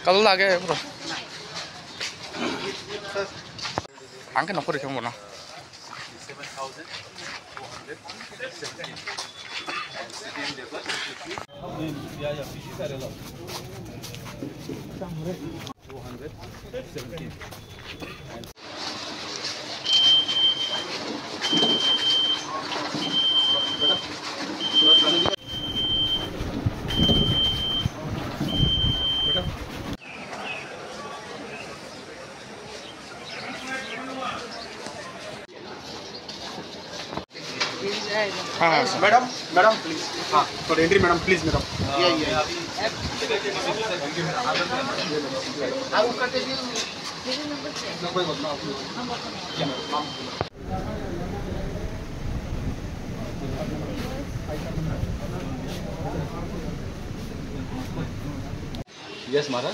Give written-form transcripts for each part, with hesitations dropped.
Kalau lagi bro, angkat nak pergi kemana? हाँ madam please, हाँ for entry madam please madam. Yes, Mara.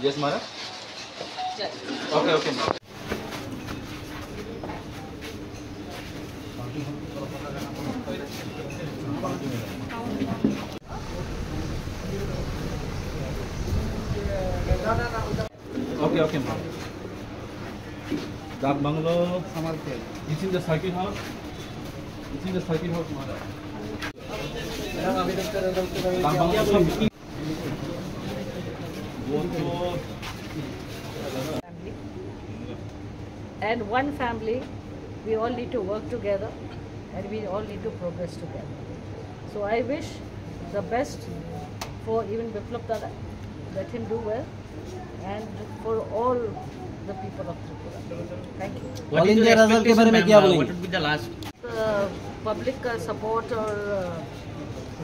Yes, Mara. Okay, okay, Mara. Okay, okay, Mara. That bungalow. It's in the circuit house. It's in the circuit house, Mara. That bungalow. And one family, we all need to work together and we all need to progress together. So I wish the best for even Biplab Dada, let him do well, and for all the people of Tripura. Thank you. All India result के बारे में क्या बोलेंगे? What would be the last? Public का support और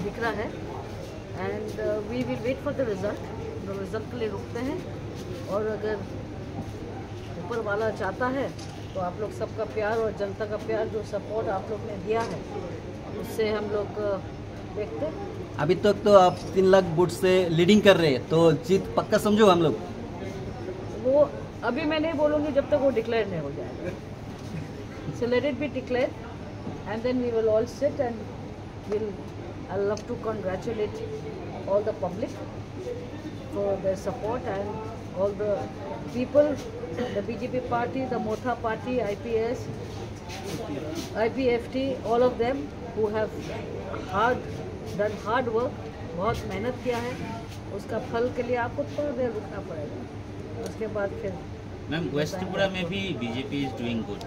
दिख रहा है, and we will wait for the result. The result के लिए रुकते हैं, और अगर ऊपर वाला चाहता है तो आप लोग सबका प्यार और जनता का प्यार, जो सपोर्ट आप लोग ने दिया है, उससे हम लोग देखते हैं। अभी तक तो आप 3 लाख वोट से लीडिंग कर रहे हैं, तो जीत पक्का समझो हम लोग। वो अभी मैं नहीं बोलूँगी जब तक वो डिक्लेयर नहीं हो जाएगा। So let it be declared, and then we will all sit and I love to congratulate all the public for their support and all the people, the BJP party, the Motha party, IPS, IPFT, all of them who have done hard work, बहुत मेहनत किया है, उसका फल के लिए आपको थोड़ा देर रुकना पड़ेगा, उसके बाद फिर। मैम, वेस्ट त्रिपुरा में भी बीजेपी इज डूइंग गुड।